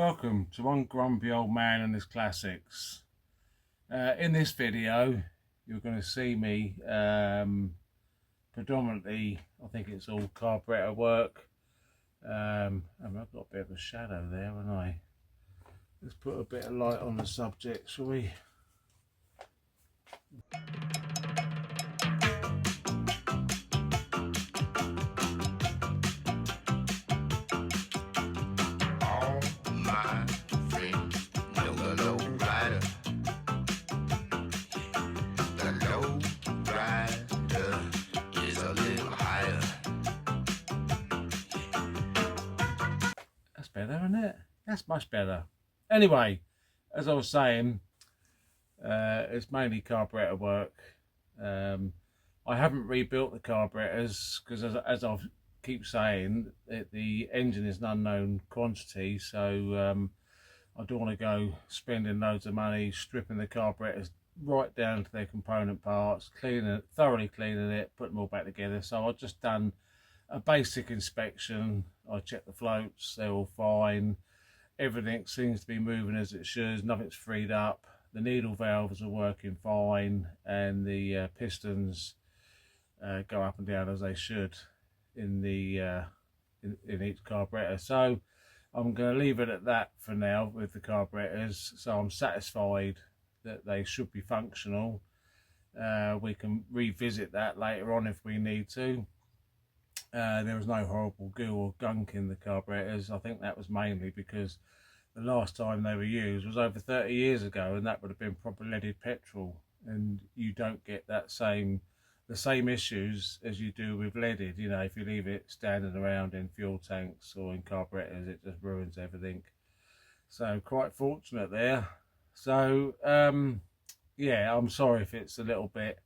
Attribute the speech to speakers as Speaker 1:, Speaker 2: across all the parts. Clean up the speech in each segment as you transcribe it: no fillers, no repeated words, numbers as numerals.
Speaker 1: Welcome to One Grumpy Old Man and His Classics. In this video you're going to see me predominantly, I think it's all carburetor work. And I've got a bit of a shadow there, haven't I? Let's put a bit of light on the subject, shall we? That's better, isn't it? That's much better. Anyway, as I was saying, it's mainly carburetor work. I haven't rebuilt the carburetors because, as I keep saying, the engine is an unknown quantity, so I don't want to go spending loads of money stripping the carburetors right down to their component parts, thoroughly cleaning it, putting them all back together. So I've just done a basic inspection. I checked the floats, they're all fine. Everything seems to be moving as it should, nothing's freed up. The needle valves are working fine, and the pistons go up and down as they should in the in each carburetor. So I'm going to leave it at that for now with the carburetors. So I'm satisfied that they should be functional. We can revisit that later on if we need to. There was no horrible goo or gunk in the carburetors. I think that was mainly because the last time they were used was over 30 years ago, and that would have been proper leaded petrol, and you don't get the same issues as you do with leaded. You know, if you leave it standing around in fuel tanks or in carburetors, it just ruins everything. So quite fortunate there. So yeah, I'm sorry if it's a little bit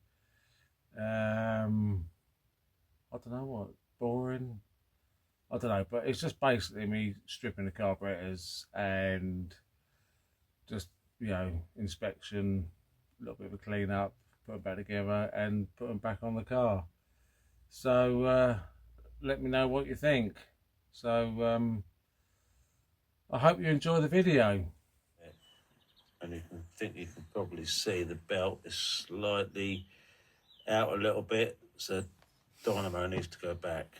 Speaker 1: I don't know what, boring, I don't know, but it's just basically me stripping the carburetors and just, you know, inspection, a little bit of a clean up, put them back together and put them back on the car. So let me know what you think. So I hope you enjoy the video. And you can probably see the belt is slightly out a little bit, so dynamo needs to go back.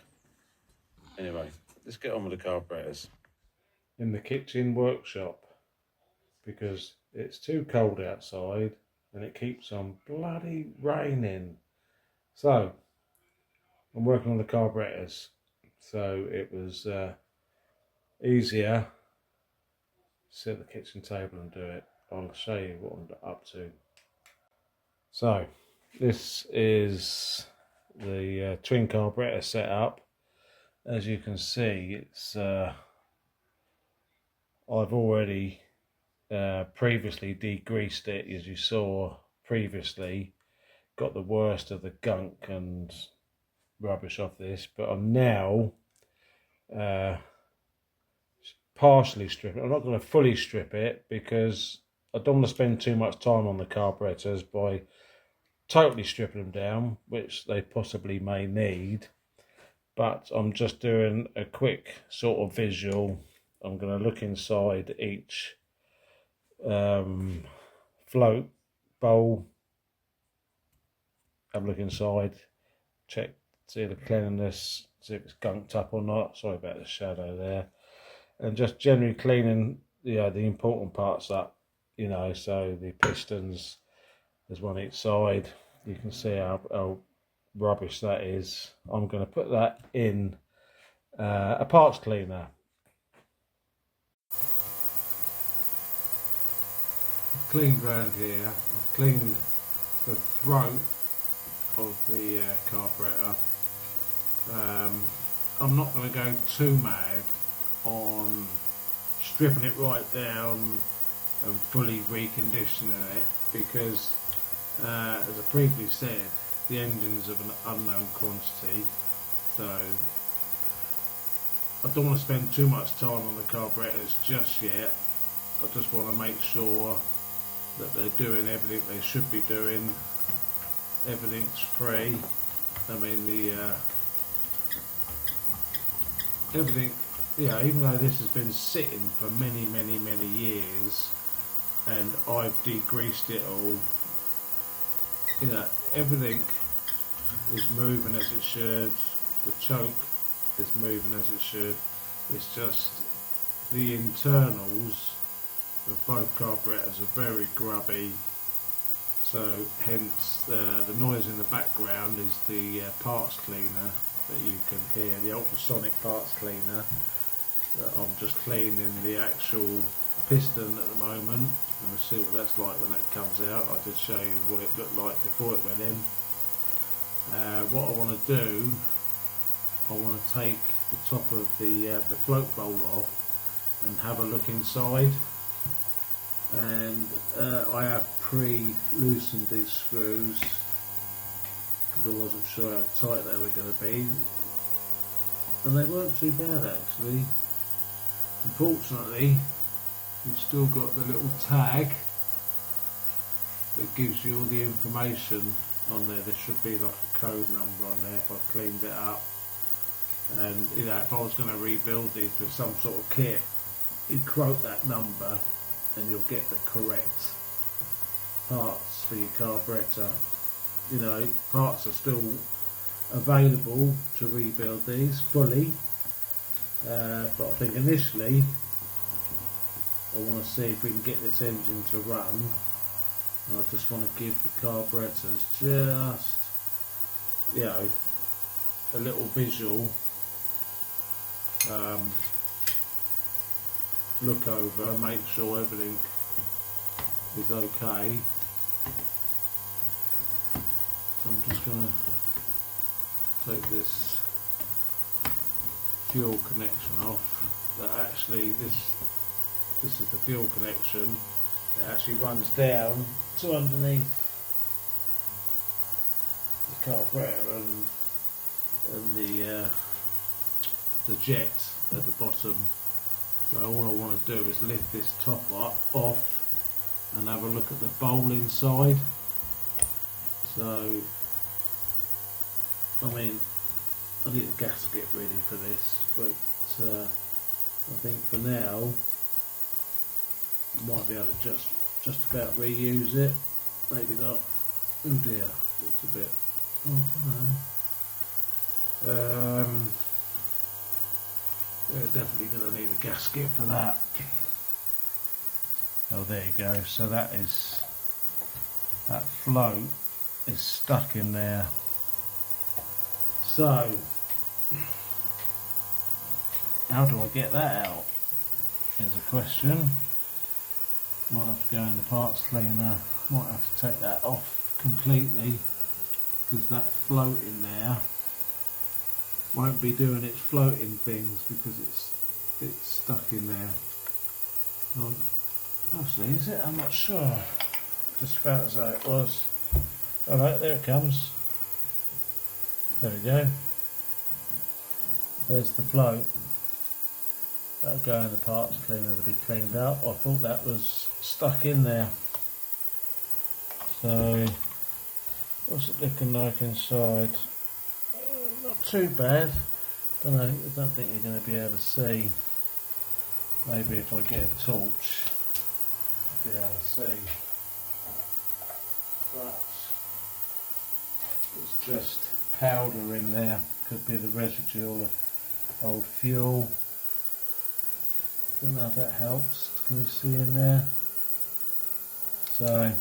Speaker 1: Anyway, let's get on with the carburetors. In the kitchen workshop, because it's too cold outside and it keeps on bloody raining. So I'm working on the carburetors, so it was easier to sit at the kitchen table and do it. I'll show you what I'm up to. So this is the twin carburetor setup. As you can see, it's I've already previously degreased it, as you saw previously. Got the worst of the gunk and rubbish off this, but I'm now partially stripping. I'm not going to fully strip it because I don't want to spend too much time on the carburetors by totally stripping them down, which they possibly may need. But I'm just doing a quick sort of visual. I'm going to look inside each float bowl, have a look inside, check, see the cleanliness, see if it's gunked up or not. Sorry about the shadow there. And just generally cleaning, you know, the important parts up, you know. So the pistons, there's one each side. You can see how rubbish that is. I'm going to put that in a parts cleaner. I've cleaned round here. I've cleaned the throat of the carburetor. I'm not going to go too mad on stripping it right down and fully reconditioning it, because as I previously said, the engine's of an unknown quantity, so I don't want to spend too much time on the carburetors just yet. I just want to make sure that they're doing everything they should be doing. Everything's free. I mean, everything even though this has been sitting for many years, and I've degreased it all, everything is moving as it should. The choke is moving as it should. It's just the internals of both carburetors are very grubby, so hence the noise in the background is the parts cleaner that you can hear, the ultrasonic parts cleaner. I'm just cleaning the actual piston at the moment, and we'll see what that's like when that comes out. I did show you what it looked like before it went in. What I want to do, I want to take the top of the float bowl off and have a look inside, and I have pre-loosened these screws because I wasn't sure how tight they were going to be, and they weren't too bad actually. Unfortunately, you've still got the little tag that gives you all the information on there. There should be like a code number on there if I cleaned it up. And if I was going to rebuild these with some sort of kit, you'd quote that number and you'll get the correct parts for your carburetor. Parts are still available to rebuild these fully, but I think initially I want to see if we can get this engine to run. And I just want to give the carburetors just a little visual look over, make sure everything is okay. So I'm just going to take this fuel connection off. That actually, this is the fuel connection. It actually runs down to underneath the carburetor and the jet at the bottom. So all I want to do is lift this top off and have a look at the bowl inside. So I mean, I need a gasket ready for this, but I think for now might be able to just about reuse it. Maybe not. Oh dear, it's a bit. We're definitely going to need a gasket for that. Oh, there you go. So that float is stuck in there. So how do I get that out is a question. Might have to go in the parts cleaner, might have to take that off completely, because that float in there won't be doing its floating things because it's stuck in there. Well, actually, is it? I'm not sure. Just felt as though it was. Alright, there it comes. There we go. There's the float. That'll go in the parts cleaner to be cleaned up. I thought that was stuck in there. So, what's it looking like inside? Not too bad. I don't think you're going to be able to see. Maybe if I get a torch, I'll be able to see. But it's just powder in there. Could be the residual of old fuel. Don't know if that helps. Can you see in there? So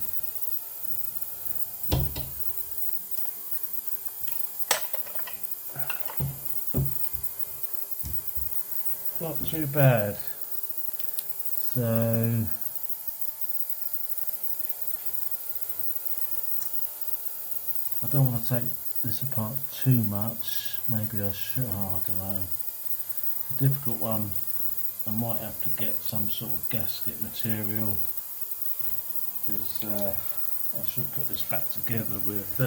Speaker 1: not too bad. So I don't want to take this apart too much. Maybe I should. I don't know. It's a difficult one. I might have to get some sort of gasket material, because I should put this back together with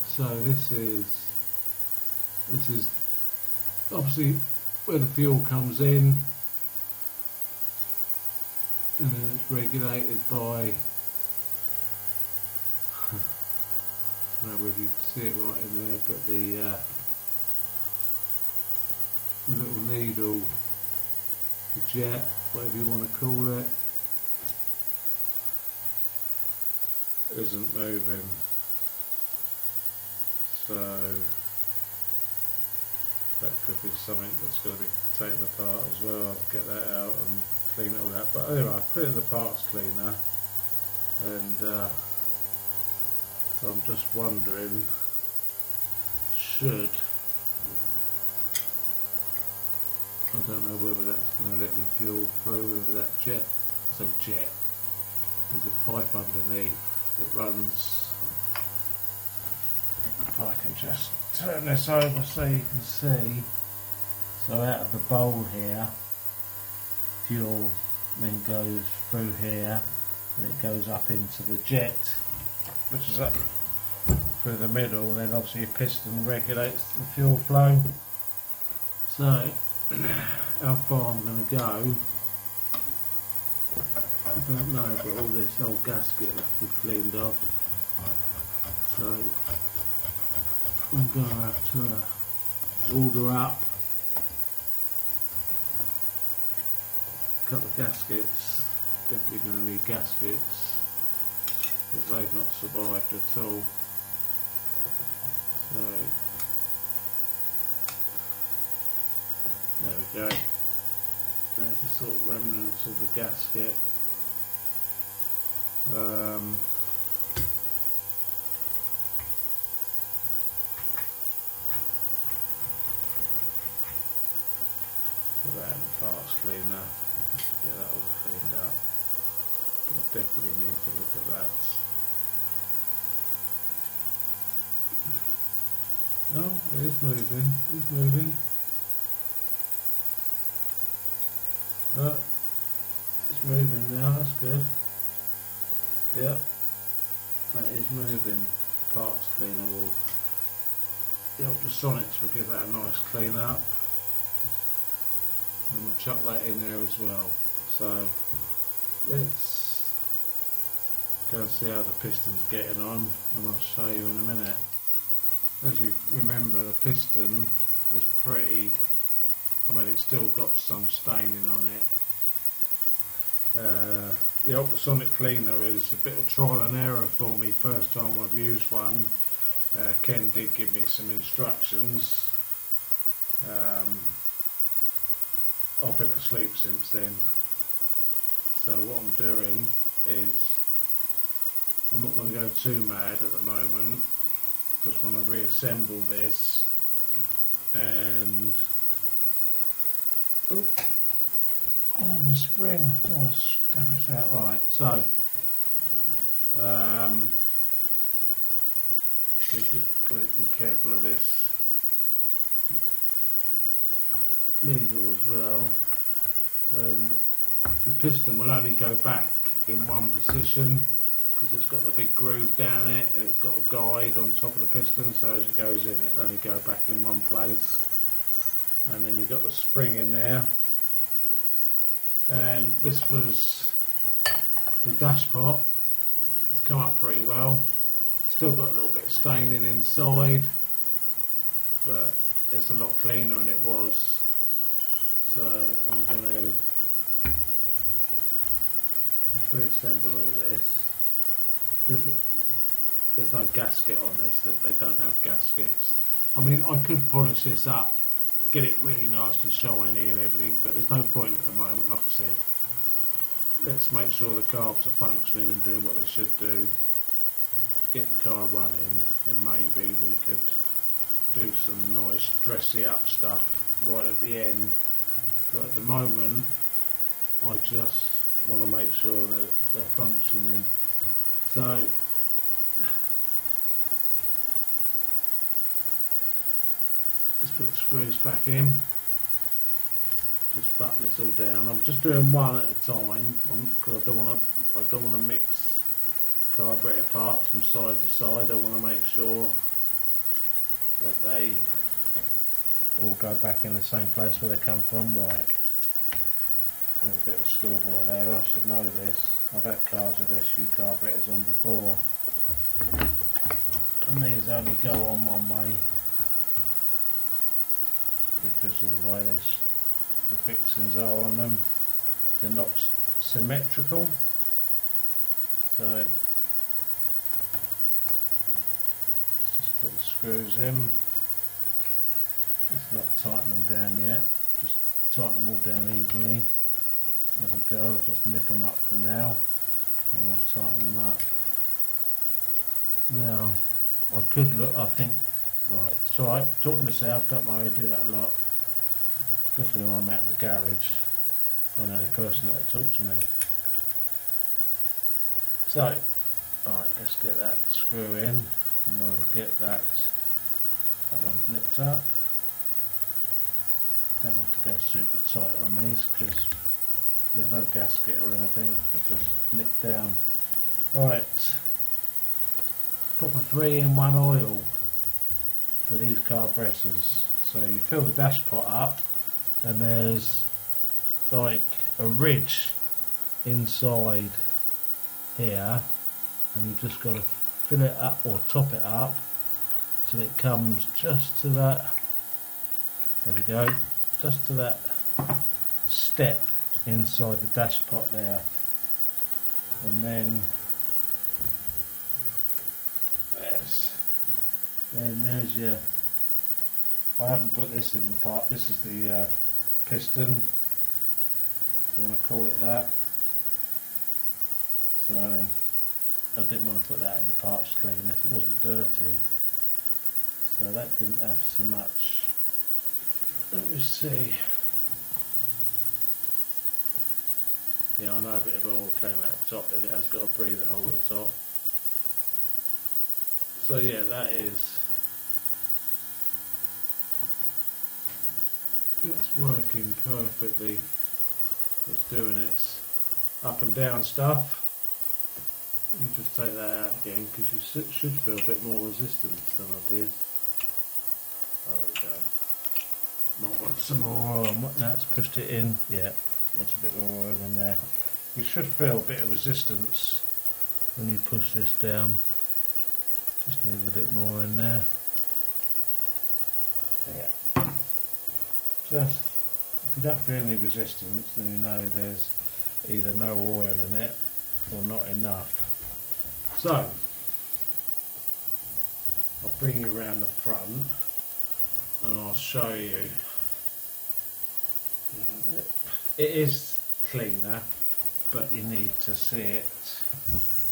Speaker 1: so this is obviously where the fuel comes in, and then it's regulated by, I don't know whether you can see it right in there, but the little needle, the jet, whatever you want to call it, isn't moving. So that could be something that's got to be taken apart as well. Get that out and clean it all out. But anyway, I put it in the parts cleaner, and so I'm just wondering, I don't know whether that's going to let me fuel through, whether that jet, there's a pipe underneath that runs. If I can just turn this over so you can see. So out of the bowl here, fuel then goes through here and it goes up into the jet, which is up through the middle, and then obviously your piston regulates the fuel flow. So how far I'm going to go, I don't know, but all this old gasket has to be cleaned off, so I'm going to have to order up a couple of gaskets. Definitely going to need gaskets because they've not survived at all. So there we go. There's the sort of remnants of the gasket. Put that in the parts cleaner, get that all cleaned up. But I definitely need to look at that. Oh, it is moving, it's moving. It's moving now, that's good. Yep, that is moving. Parts cleaner will, the ultrasonics will give that a nice clean up. And we'll chuck that in there as well. So let's go and see how the piston's getting on, and I'll show you in a minute. As you remember, the piston was pretty, I mean, it's still got some staining on it. The ultrasonic cleaner is a bit of trial and error for me. First time I've used one. Ken did give me some instructions. I've been asleep since then. So what I'm doing is, I'm not going to go too mad at the moment. Just want to reassemble this and on the spring, oh, damage that. Right, so got to be careful of this needle as well, and the piston will only go back in one position because it's got the big groove down it and it's got a guide on top of the piston, so as it goes in it'll only go back in one place. And then you've got the spring in there, and this was the dash pot. It's come up pretty well, still got a little bit of staining inside, but it's a lot cleaner than it was. So I'm going to just reassemble all this, because there's no gasket on this, that they don't have gaskets. I mean, I could polish this up, get it really nice and shiny and everything, but there's no point at the moment. Like I said, let's make sure the carbs are functioning and doing what they should do, get the car running, then maybe we could do some nice dressy up stuff right at the end. But at the moment I just want to make sure that they're functioning. So let's put the screws back in, just button this all down. I'm just doing one at a time because I don't want to mix carburetor parts from side to side. I want to make sure that they all go back in the same place where they come from. Right, there's a bit of a schoolboy there. I should know this. I've had cars with SU carburetors on before, and these only go on one way. because of the way the fixings are on them. They're not symmetrical, so let's just put the screws in. Let's not tighten them down yet, just tighten them all down evenly as I go. I'll just nip them up for now and I'll tighten them up. Now I could look, I think, right, it's alright, talk to myself, don't worry, I do that a lot, especially when I'm out in the garage. I'm the only person that will talk to me. So, alright, let's get that screw in and we'll get that one nipped up. Don't have to go super tight on these because there's no gasket or anything, it's just nipped down. Alright, proper 3-in-1 oil for these carburetors. So you fill the dash pot up and there's like a ridge inside here, and you've just got to fill it up or top it up till it comes just to that, there we go, just to that step inside the dash pot there. And then there's your, I haven't put this in the part, this is the piston, if you want to call it that. So I didn't want to put that in the parts cleaner if it wasn't dirty, so that didn't have so much. Let me see. Yeah, I know a bit of oil came out the top, and it has got a breather hole at the top. So yeah, that's working perfectly. It's doing its up and down stuff. Let me just take that out again because you should feel a bit more resistance than I did. Oh, there we go. Might want some more oil. Now it's pushed it in. Yeah, wants a bit more oil in there. You should feel a bit of resistance when you push this down. Just need a bit more in there. Yeah. Just, if you don't feel any resistance, then you know there's either no oil in it or not enough. So, I'll bring you around the front and I'll show you. It is cleaner, but you need to see it.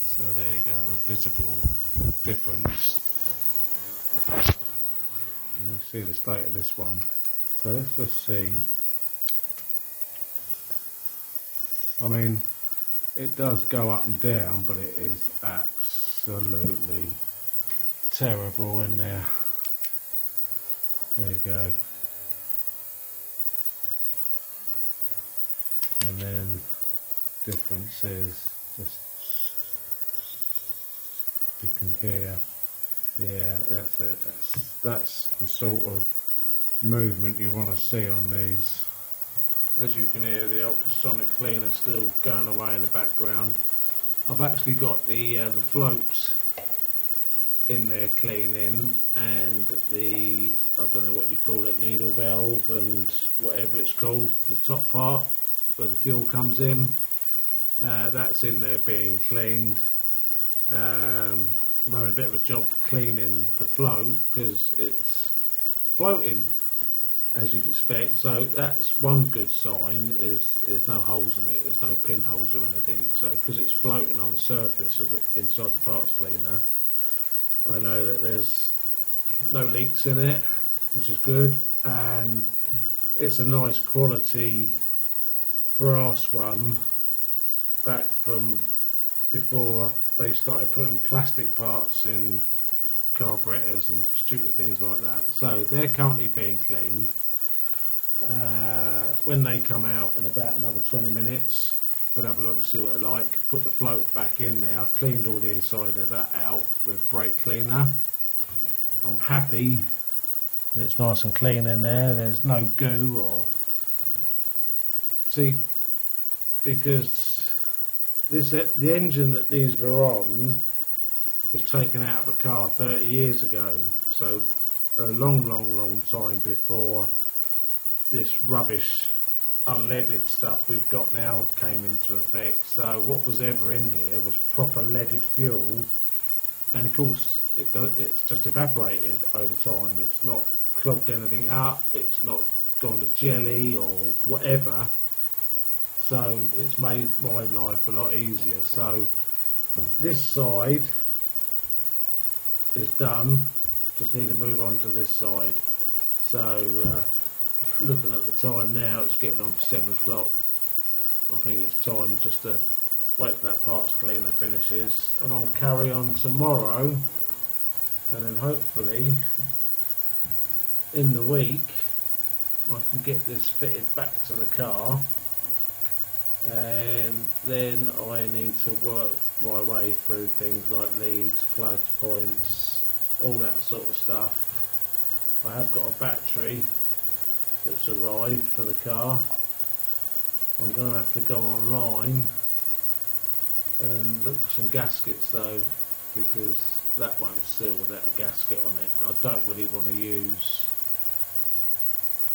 Speaker 1: So there you go, visible difference. And let's see the state of this one. So let's just see. I mean, it does go up and down, but it is absolutely terrible in there. There you go. And then difference is just, you can hear, yeah, that's it. That's the sort of movement you want to see on these. As you can hear, the ultrasonic cleaner still going away in the background. I've actually got the floats in there cleaning, and the, I don't know what you call it, needle valve and whatever it's called, the top part where the fuel comes in, that's in there being cleaned. I'm having a bit of a job cleaning the float because it's floating, as you'd expect. So that's one good sign, is there's no holes in it, there's no pinholes or anything. So because it's floating on the surface of the inside the parts cleaner, I know that there's no leaks in it, which is good. And it's a nice quality brass one, back from before they started putting plastic parts in carburetors and stupid things like that. So they're currently being cleaned. When they come out in about another 20 minutes, we'll have a look, see what they're like. Put the float back in there. I've cleaned all the inside of that out with brake cleaner. I'm happy that it's nice and clean in there. There's no goo or, see, because the engine that these were on was taken out of a car 30 years ago, so a long time before this rubbish unleaded stuff we've got now came into effect. So what was ever in here was proper leaded fuel, and of course it's just evaporated over time. It's not clogged anything up, it's not gone to jelly or whatever, so it's made my life a lot easier. So this side is done, just need to move on to this side. So looking at the time now, it's getting on for 7 o'clock. I think it's time just to wait till that parts cleaner finishes, and I'll carry on tomorrow, and then hopefully in the week I can get this fitted back to the car, and then I need to work my way through things like leads, plugs, points, all that sort of stuff. I have got a battery that's arrived for the car. I'm going to have to go online and look for some gaskets though, because that won't seal without a gasket on it. I don't really want to use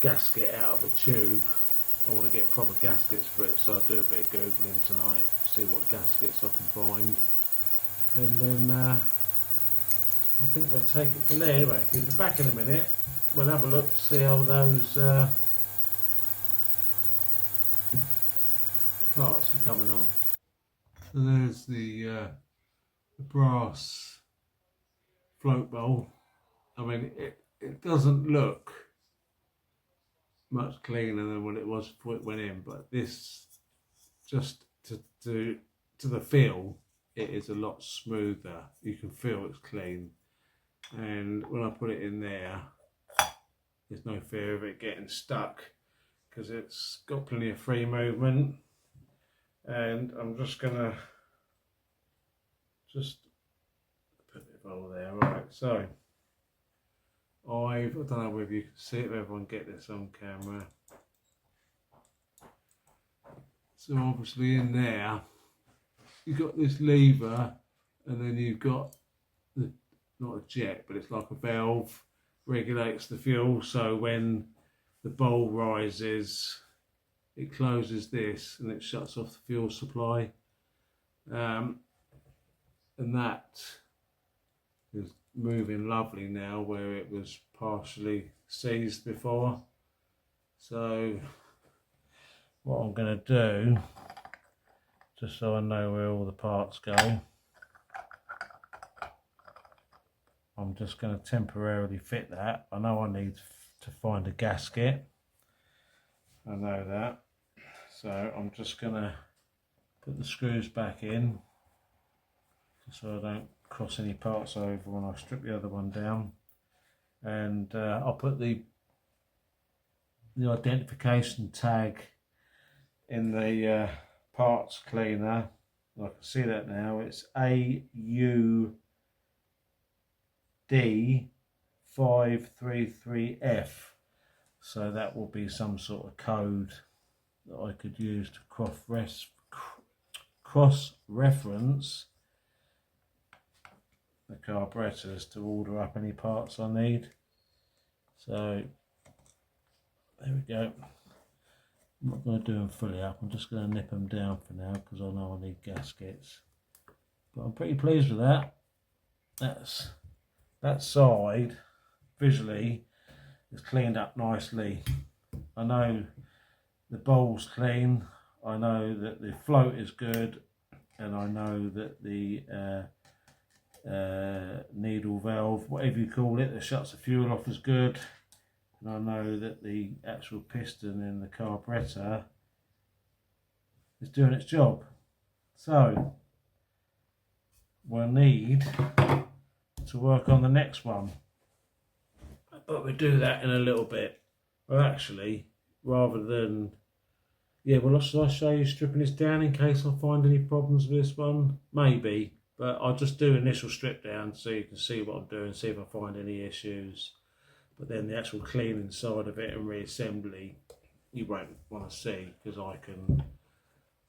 Speaker 1: gasket out of a tube. I want to get proper gaskets for it, so I'll do a bit of googling tonight, see what gaskets I can find, and then I think we'll take it from there. Anyway, we'll be back in a minute. We'll have a look, see how those parts are coming on. So there's the brass float bowl. I mean, it doesn't look much cleaner than what it was before it went in, but this, just to the feel, it is a lot smoother. You can feel it's clean, and when I put it in there, there's no fear of it getting stuck because it's got plenty of free movement. And I'm just gonna put the bowl there. Right, so I don't know whether you can see it, if everyone get this on camera. So obviously in there you've got this lever, and then you've got the, not a jet, but it's like a valve, regulates the fuel, so when the bowl rises it closes this and it shuts off the fuel supply, and that is moving lovely now where it was partially seized before. So what I'm going to do, just so I know where all the parts go, I'm just going to temporarily fit that. I know I need to find a gasket, I know that, so I'm just going to put the screws back in so I don't cross any parts over when I strip the other one down, and I'll put the identification tag in the parts cleaner. I can see that now, it's AUD533F, so that will be some sort of code that I could use to cross-reference the carburetors to order up any parts I need. So there we go. I'm not going to do them fully up, I'm just going to nip them down for now because I know I need gaskets. But I'm pretty pleased with that. That side visually is cleaned up nicely. I know the bowl's clean, I know that the float is good, and I know that the needle valve, whatever you call it, that shuts the fuel off is good, and I know that the actual piston in the carburetor is doing its job. So we'll need to work on the next one, but we'll do that in a little bit. Well, actually, rather than, well, should I show you stripping this down in case I find any problems with this one? Maybe, but I'll just do initial strip down so you can see what I'm doing, see if I find any issues. But then the actual cleaning side of it and reassembly, you won't want to see, because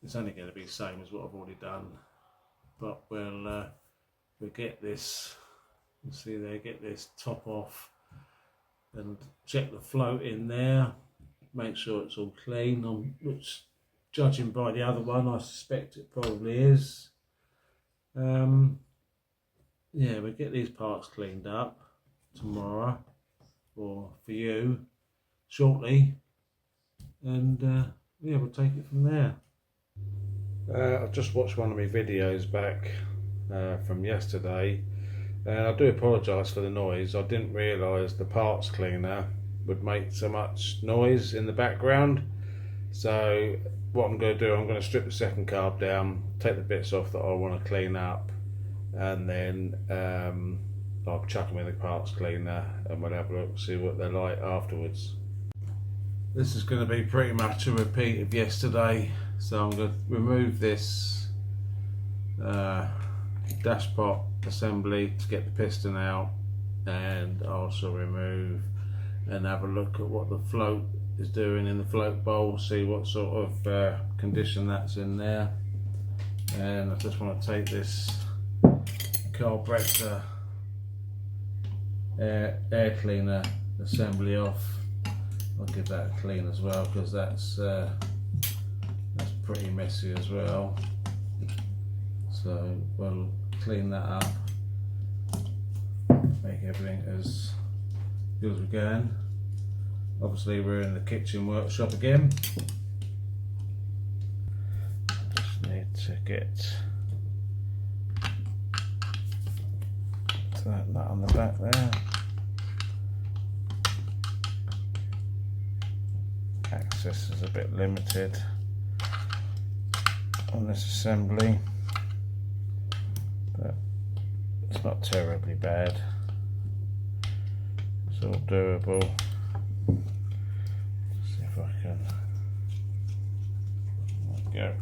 Speaker 1: it's only going to be the same as what I've already done. But we'll get this, you see there, get this top off and check the float in there, make sure it's all clean. Which, judging by the other one, I suspect it probably is. Yeah, we'll get these parts cleaned up tomorrow, or for you, shortly, and yeah, we'll take it from there. I've just watched one of my videos back from yesterday, and I do apologise for the noise. I didn't realise the parts cleaner would make so much noise in the background. So what I'm going to do, I'm going to strip the second carb down, take the bits off that I want to clean up, and then I'll chuck them in the parts cleaner and we'll have a look, see what they're like afterwards. This is going to be pretty much a repeat of yesterday, so I'm going to remove this dashpot assembly to get the piston out, and also remove and have a look at what the float is doing in the float bowl, see what sort of condition that's in there. And I just want to take this carburetor air cleaner assembly off. I'll give that a clean as well, because that's pretty messy as well. So we'll clean that up, make everything as good as we can. Obviously we're in the kitchen workshop again. Just need to get that nut on the back there. Access is a bit limited on this assembly, but it's not terribly bad. It's all doable. Let's see if I can. There we go.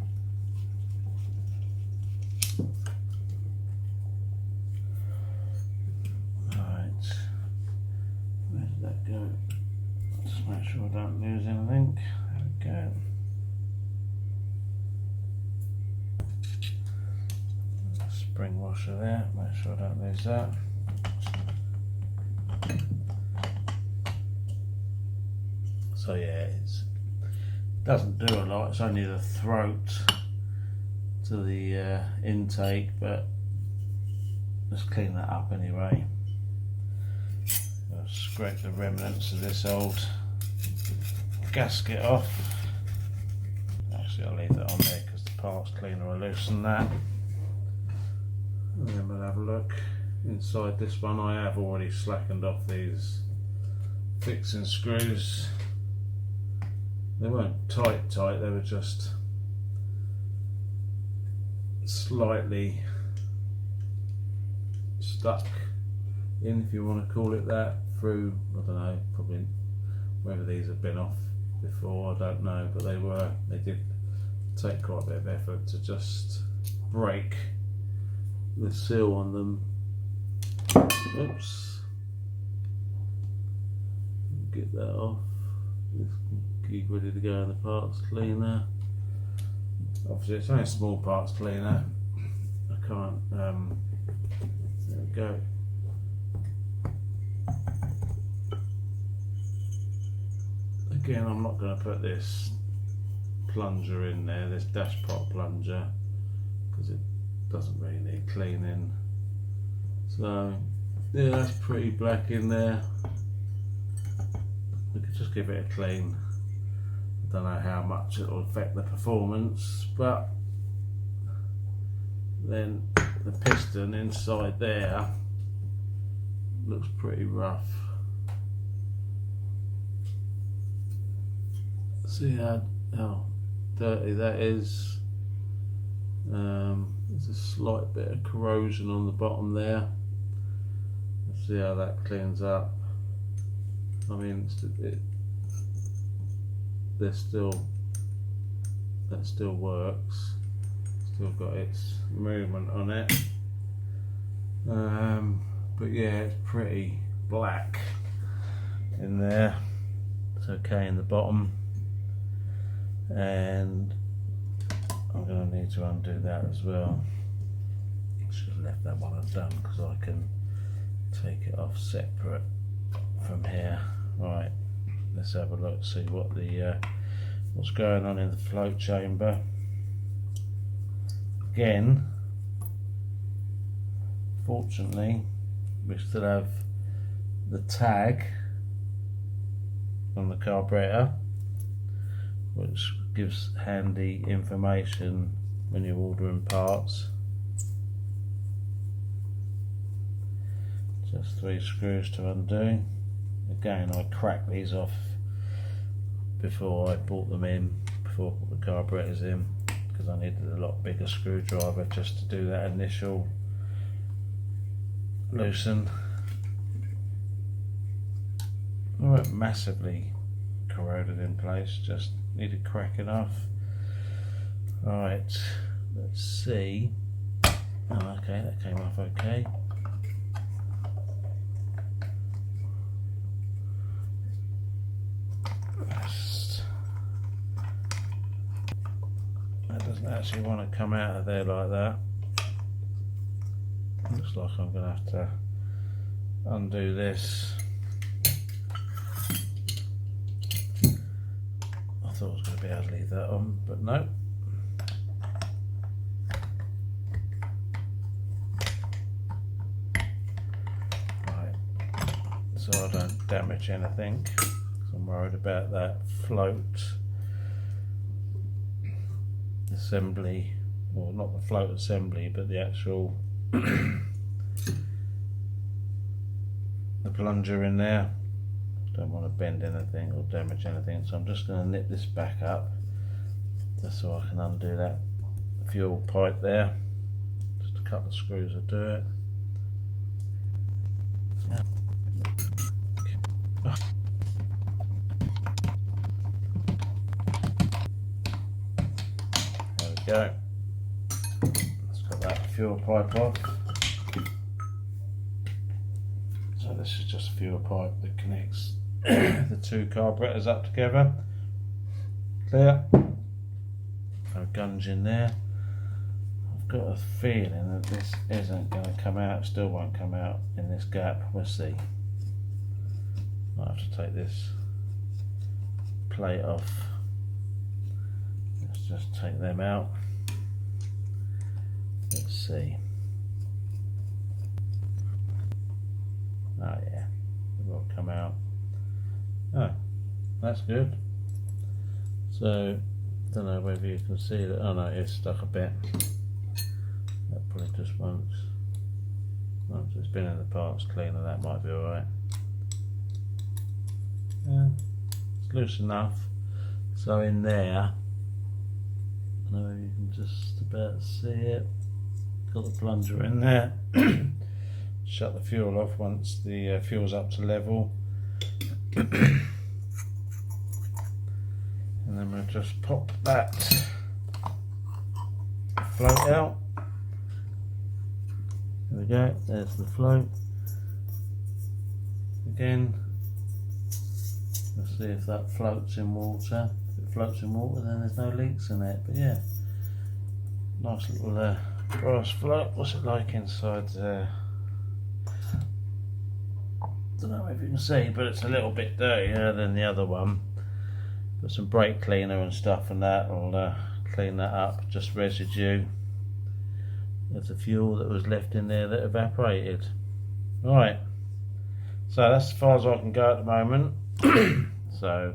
Speaker 1: Right, where did that go? Just make sure I don't lose anything. There we go. Spring washer there, make sure I don't lose that. So yeah, it doesn't do a lot, it's only the throat to the intake, but let's clean that up anyway. I'll scrape the remnants of this old gasket off. Actually, I'll leave that on there because the parts cleaner will loosen that. And then we'll have a look inside this one. I have already slackened off these fixing screws. They weren't tight, they were just slightly stuck in, if you want to call it that, through, I don't know, probably whether these have been off before, I don't know, but they did take quite a bit of effort to just break the seal on them. Oops. Get that off. Just keep ready to go in the parts cleaner. Obviously it's only a small parts cleaner. I can't, there we go. Again, I'm not going to put this plunger in there, this dashpot plunger, because it doesn't really need cleaning. So yeah, that's pretty black in there. We could just give it a clean. I don't know how much it will affect the performance, but then the piston inside there looks pretty rough. See how dirty that is. There's a slight bit of corrosion on the bottom there. Let's see how that cleans up. I mean, that still works. Still got its movement on it. But yeah, it's pretty black in there. It's okay in the bottom, and I'm going to need to undo that as well. Should have left that one undone because I can take it off separate from here. Right, let's have a look, see what the what's going on in the float chamber. Again, fortunately, we still have the tag on the carburetor, which gives handy information when you're ordering parts. Just 3 screws to undo. Again, I cracked these off before I bought them in, before I put the carburetors in, because I needed a lot bigger screwdriver just to do that initial loosen. They weren't massively corroded in place, just needed cracking off. Alright, let's see. Oh, okay, that came off okay. That doesn't actually want to come out of there like that. Looks like I'm going to have to undo this. I thought I was going to be able to leave that on, but no. Right, so I don't damage anything, because I'm worried about that float assembly, well, not the float assembly, but the actual the plunger in there. Don't want to bend anything or damage anything, so I'm just going to nip this back up just so I can undo that fuel pipe there. Just a couple of screws will do it. There we go. Let's got that fuel pipe off. So this is just a fuel pipe that connects the 2 carburetors up together. Clear. No gunge in there. I've got a feeling that this isn't going to come out, still won't come out in this gap. We'll see. Might have to take this plate off. Let's just take them out. Let's see. Oh yeah, it will come out. Oh, that's good. So, don't know whether you can see that. Oh no, it's stuck a bit. That probably just once it's been in the parts cleaner, that might be alright. Yeah, it's loose enough. So in there, I don't know if you can just about see it. Got the plunger in there. Shut the fuel off once the fuel's up to level. And then we'll just pop that float out. There we go, there's the float. Again, let's see if that floats in water. If it floats in water, then there's no leaks in it. But yeah, nice little brass float. What's it like inside there? Don't know if you can see, but it's a little bit dirtier than the other one. Put some brake cleaner and stuff, and that will clean that up. Just residue. There's the fuel that was left in there that evaporated. Right, so that's as far as I can go at the moment. So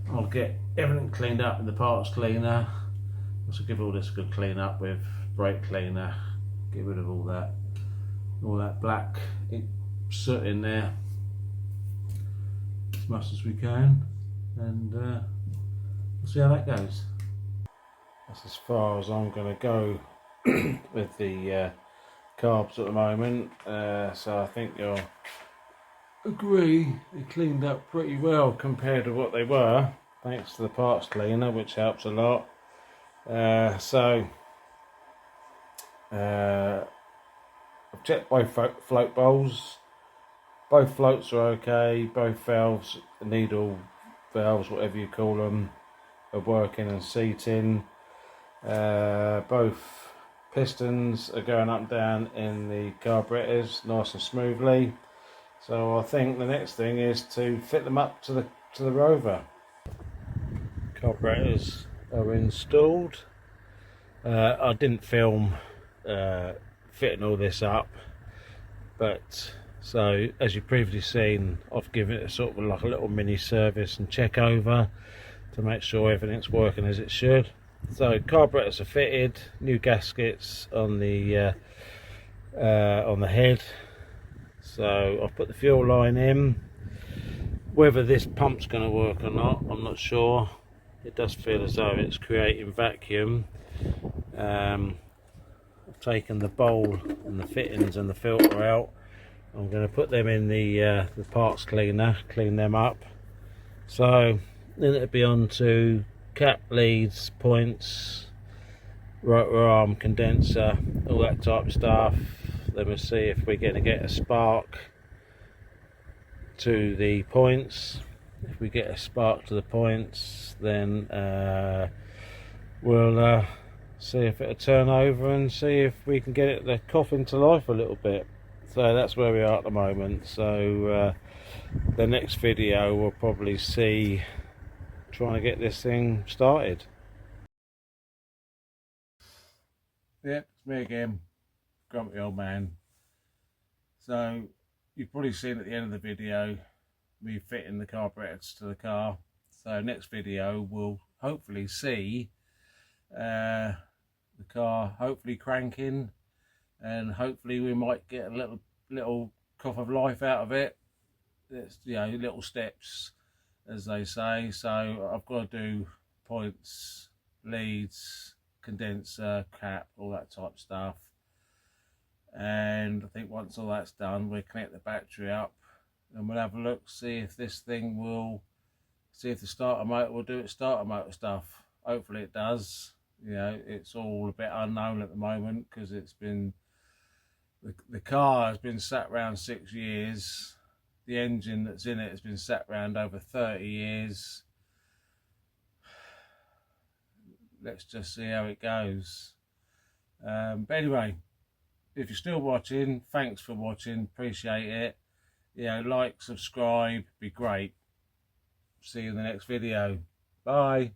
Speaker 1: I'll get everything cleaned up with the parts cleaner. Also give all this a good clean up with brake cleaner. Get rid of all that black soot in there as much as we can, and we'll see how that goes. That's as far as I'm going to go with the carbs at the moment. So I think you'll agree they cleaned up pretty well compared to what they were, thanks to the parts cleaner, which helps a lot. So I've checked both float bowls. Both floats are okay. Both valves, needle valves, whatever you call them, are working and seating. Both pistons are going up and down in the carburetors nice and smoothly. So I think the next thing is to fit them up to the to the Rover. Carburetors are installed. I didn't film fitting all this up, but so as you've previously seen, I've given it a sort of like a little mini service and check over to make sure everything's working as it should. So carburetors are fitted, new gaskets on the head. So I've put the fuel line in. Whether this pump's going to work or not, I'm not sure. It does feel as though it's creating vacuum. I've taken the bowl and the fittings and the filter out. I'm going to put them in the parts cleaner, clean them up. So then it'll be on to cap, leads, points, rotor arm, condenser, all that type of stuff. Then we'll see if we're going to get a spark to the points. If we get a spark to the points, then we'll see if it'll turn over and see if we can get the coffin to life a little bit. So that's where we are at the moment. So the next video we'll probably see trying to get this thing started. Yeah, it's me again, grumpy old man. So you've probably seen at the end of the video me fitting the carburetors to the car. So next video we'll hopefully see the car hopefully cranking, and hopefully we might get a little cough of life out of it. It's, you know, little steps as they say. So I've got to do points, leads, condenser, cap, all that type of stuff. And I think once all that's done, we'll connect the battery up and we'll have a look, see if this thing will, see if the starter motor will do its starter motor stuff. Hopefully it does. You know, it's all a bit unknown at the moment because it's been, the car has been sat around 6 years. The engine that's in it has been sat around over 30 years. Let's just see how it goes. But anyway, if you're still watching, thanks for watching, appreciate it. You know, like, subscribe, be great. See you in the next video. Bye.